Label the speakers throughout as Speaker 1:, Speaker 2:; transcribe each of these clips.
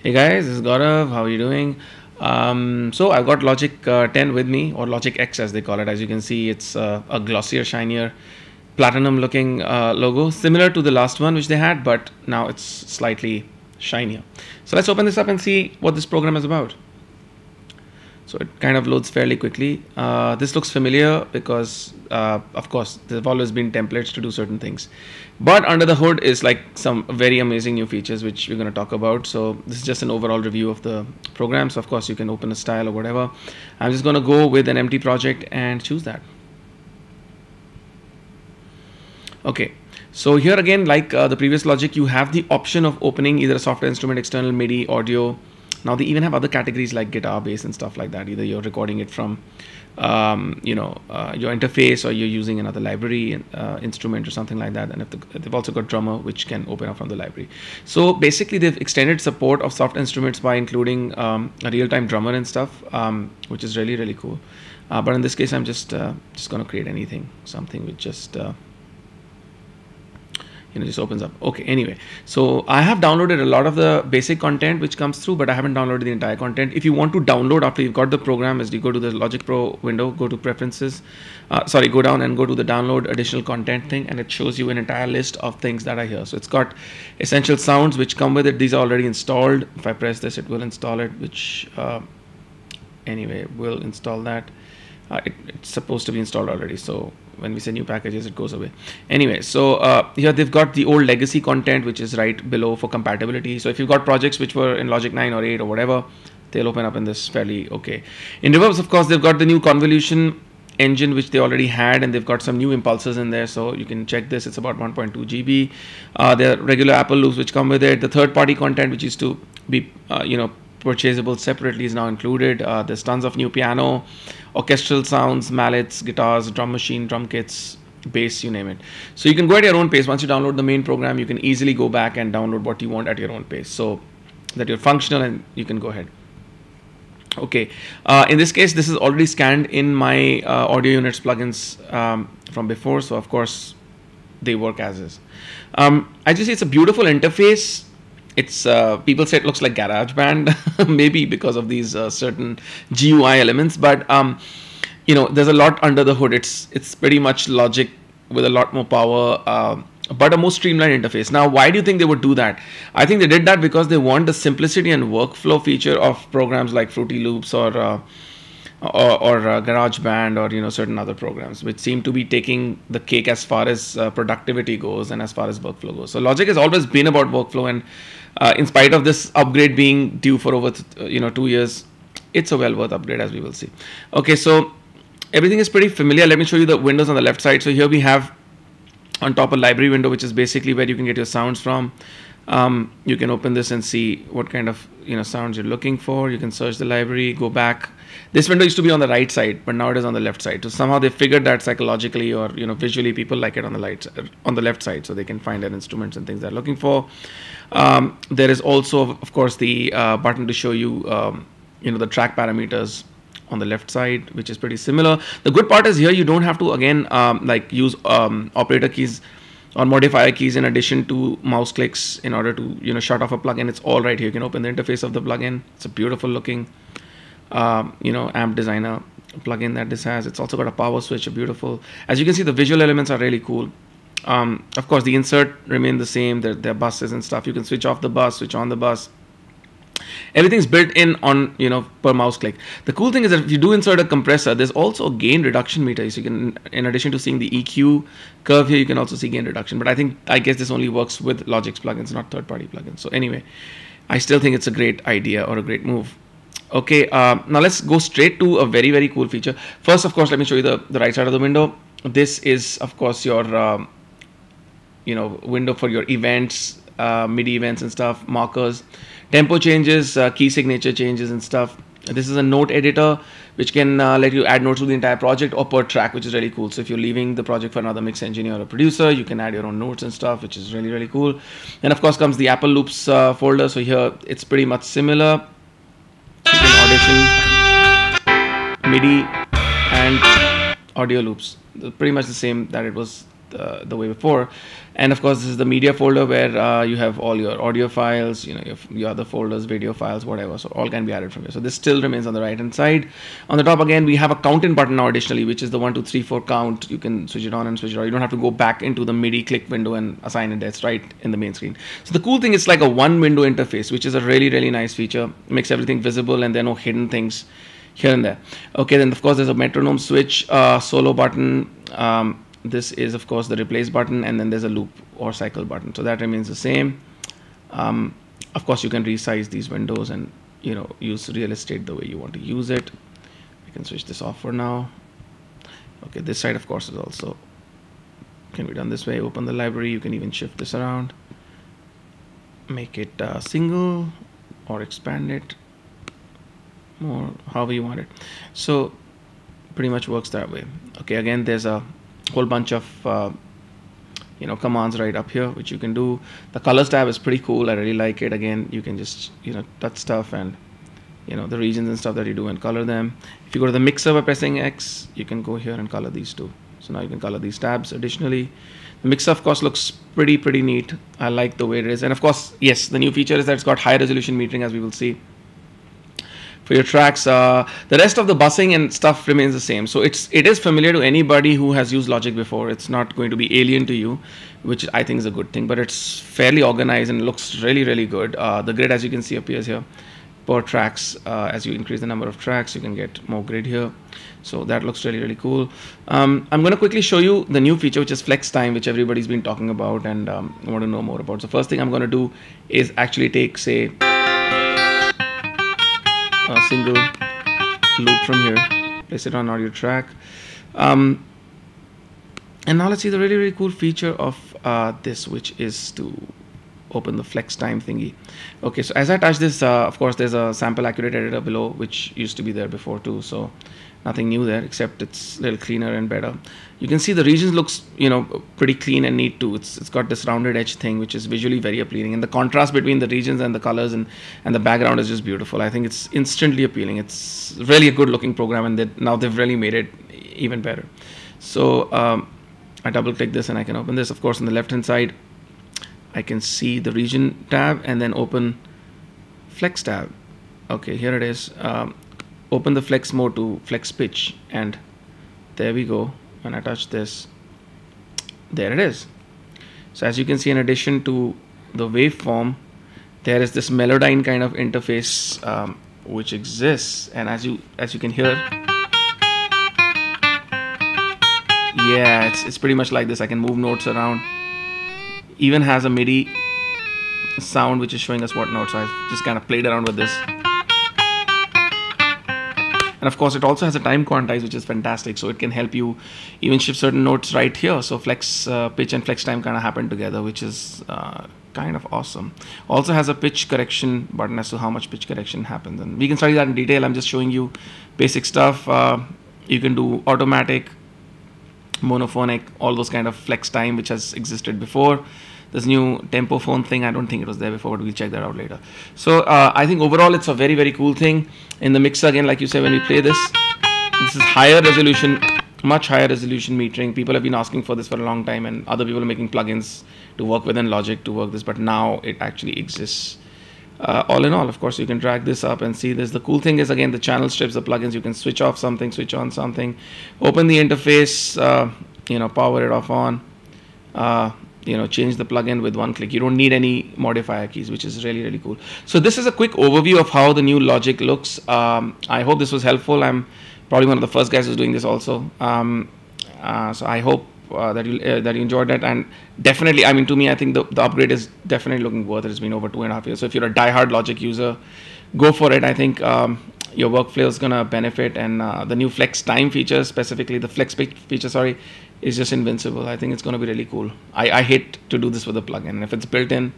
Speaker 1: Hey guys, this is Gaurav. How are you doing? So I've got Logic 10 with me, or Logic X as they call it. As you can see, it's a glossier, shinier, platinum-looking logo, similar to the last one which they had, but now it's slightly shinier. So let's open this up and see what this program is about. So it kind of loads fairly quickly. This looks familiar because, of course, there have always been templates to do certain things. But under the hood is like some very amazing new features which we're going to talk about. So this is just an overall review of the program. So of course you can open a style or whatever. I'm just going to go with an empty project and choose that. Okay. So here again, like the previous Logic, you have the option of opening either a software instrument, external MIDI, audio. Now they even have other categories like guitar, bass, and stuff like that. Either you're recording it from, your interface, or you're using another library instrument or something like that. And they've also got drummer, which can open up from the library. So basically, they've extended support of soft instruments by including a real-time drummer and stuff, which is really really cool. But in this case, I'm just going to create something with just. Just opens up. Okay, anyway, so I have downloaded a lot of the basic content which comes through, but I haven't downloaded the entire content. If you want to download after you've got the program, is you go to the Logic Pro window, go to preferences, go down and go to the download additional content thing, and it shows you an entire list of things that are here. So it's got essential sounds which come with it. These are already installed. If I press this, it will install it, which anyway will install that. It's supposed to be installed already, so when we say new packages, it goes away. Anyway, so here they've got the old legacy content, which is right below for compatibility. So if you've got projects which were in Logic 9 or 8 or whatever, they'll open up in this fairly okay. In reverbs, of course, they've got the new convolution engine which they already had, and they've got some new impulses in there, so you can check this. It's about 1.2 GB. There are regular Apple loops which come with it. The third-party content which used to be purchasable separately is now included. There's tons of new piano, orchestral sounds, mallets, guitars, drum machine, drum kits, bass, you name it. So you can go at your own pace. Once you download the main program, you can easily go back and download what you want at your own pace, so that you're functional and you can go ahead. Okay, in this case, this is already scanned in my audio units plugins from before, so of course they work as is. I just see it's a beautiful interface. It's people say it looks like GarageBand, maybe because of these certain GUI elements, but there's a lot under the hood. It's pretty much Logic with a lot more power, but a more streamlined interface. Now, why do you think they would do that? I think they did that because they want the simplicity and workflow feature of programs like Fruity Loops or GarageBand or certain other programs, which seem to be taking the cake as far as productivity goes and as far as workflow goes. So Logic has always been about workflow, and in spite of this upgrade being due for over 2 years, it's a well worth upgrade, as we will see. Okay, so everything is pretty familiar. Let me show you the windows on the left side. So here we have on top a library window, which is basically where you can get your sounds from. You can open this and see what kind of sounds you're looking for. You can search the library, go back. This window used to be on the right side, but now it is on the left side. So somehow they figured that psychologically or visually people like it on the left side, so they can find their instruments and things they're looking for. There is also, of course, the button to show you the track parameters on the left side, which is pretty similar. The good part is here you don't have to again use operator keys or modifier keys in addition to mouse clicks in order to shut off a plugin. It's all right here. You can open the interface of the plugin. It's a beautiful looking amp designer plugin that this has. It's also got a power switch, a beautiful. As you can see, the visual elements are really cool. Of course, the insert remain the same. They're buses and stuff. You can switch off the bus, switch on the bus. Everything's built in on per mouse click. The cool thing is that if you do insert a compressor, there's also a gain reduction meter. So you can, in addition to seeing the EQ curve here, you can also see gain reduction. But I guess this only works with Logic's plugins, not third-party plugins. So anyway, I still think it's a great idea or a great move. Okay, now let's go straight to a very, very cool feature. First, of course, let me show you the right side of the window. This is, of course, your window for your events, MIDI events and stuff, markers, tempo changes, key signature changes and stuff. This is a note editor which can let you add notes to the entire project or per track, which is really cool. So if you're leaving the project for another mix engineer or a producer, you can add your own notes and stuff, which is really, really cool. And of course comes the Apple Loops folder. So here it's pretty much similar. You can audition, MIDI, and audio loops. They're pretty much the same that it was the way before. And of course, this is the media folder where you have all your audio files, your other folders, video files, whatever. So all can be added from here. So this still remains on the right hand side. On the top again, we have a count in button now additionally, which is the 1, 2, 3, 4 count. You can switch it on and switch it off. You don't have to go back into the MIDI click window and assign it. That's right in the main screen. So the cool thing is like a one window interface, which is a really, really nice feature. Makes everything visible and there are no hidden things here and there. Okay, then of course there's a metronome switch, solo button. This is of course the replace button, and then there's a loop or cycle button. So that remains the same. Of course you can resize these windows and use real estate the way you want to use it. I can switch this off for now. Okay, this side of course is also can be done this way. Open the library. You can even shift this around, make it single or expand it more, however you want it. So pretty much works that way. Okay, again there's a whole bunch of commands right up here which you can do. The colors tab is pretty cool. I really like it. Again, you can just touch stuff and the regions and stuff that you do and color them. If you go to the mixer by pressing X, you can go here and color these too. So now you can color these tabs. Additionally, the mixer of course looks pretty neat. I like the way it is. And of course, yes, the new feature is that it's got high resolution metering, as we will see. For your tracks, the rest of the busing and stuff remains the same. So it is familiar to anybody who has used Logic before. It's not going to be alien to you, which I think is a good thing. But it's fairly organized and looks really good. The grid, as you can see, appears here per tracks. As you increase the number of tracks, you can get more grid here. So that looks really cool. I'm going to quickly show you the new feature, which is flex time, which everybody's been talking about and want to know more about. So first thing I'm going to do is actually take, say, a single loop from here, place it on audio track, and now let's see the really cool feature of this, which is to open the flex time thingy. Okay, so as I touch this, of course there's a sample accurate editor below, which used to be there before too, so nothing new there, except it's a little cleaner and better. You can see the regions looks pretty clean and neat too. It's got this rounded edge thing, which is visually very appealing, and the contrast between the regions and the colors and the background is just beautiful. I think it's instantly appealing. It's really a good looking program, and now they've really made it even better. So I double click this and I can open this. Of course, on the left hand side I can see the region tab and then open flex tab. Okay, here it is. Open the flex mode to flex pitch, and there we go. When I touch this, there it is. So as you can see, in addition to the waveform, there is this Melodyne kind of interface which exists, and as you can hear, yeah, it's pretty much like this. I can move notes around. Even has a MIDI sound which is showing us what notes. So I've just kind of played around with this. And of course, it also has a time quantize, which is fantastic. So it can help you even shift certain notes right here. So flex pitch and flex time kind of happen together, which is kind of awesome. Also has a pitch correction button as to how much pitch correction happens. And we can study that in detail. I'm just showing you basic stuff. You can do automatic, monophonic, all those kind of flex time, which has existed before. This new tempo phone thing, I don't think it was there before, but we'll check that out later. So I think overall it's a very cool thing. In the mixer, again, like you said, when we play this is higher resolution, much higher resolution metering. People have been asking for this for a long time, and other people are making plugins to work within Logic to work this, but now it actually exists. All in all, of course, you can drag this up and see this. The cool thing is, again, the channel strips, the plugins, you can switch off something, switch on something, open the interface, power it off on, change the plugin with one click. You don't need any modifier keys, which is really cool. So this is a quick overview of how the new Logic looks. I hope this was helpful. I'm probably one of the first guys who's doing this also. So I hope that you enjoyed that, and definitely, I mean, to me, I think the upgrade is definitely looking worth it. It's been over 2.5 years. So if you're a diehard Logic user, go for it. I think your workflow is gonna benefit, and the new flex time feature, specifically the flex pitch feature, sorry, is just invincible. I think it's gonna be really cool. I hate to do this with a plugin, and if it's built in,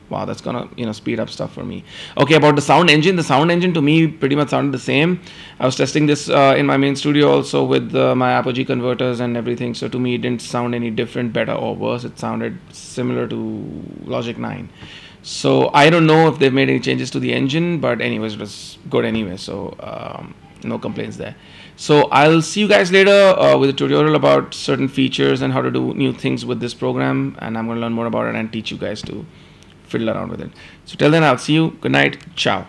Speaker 1: wow, that's gonna speed up stuff for me. Okay, about the sound engine. The sound engine to me pretty much sounded the same. I was testing this in my main studio also with my Apogee converters and everything. So to me, it didn't sound any different, better or worse. It sounded similar to Logic 9. So I don't know if they've made any changes to the engine, but anyways, it was good anyway. So no complaints there. So I'll see you guys later with a tutorial about certain features and how to do new things with this program, and I'm going to learn more about it and teach you guys to fiddle around with it. So till then, I'll see you. Good night. Ciao.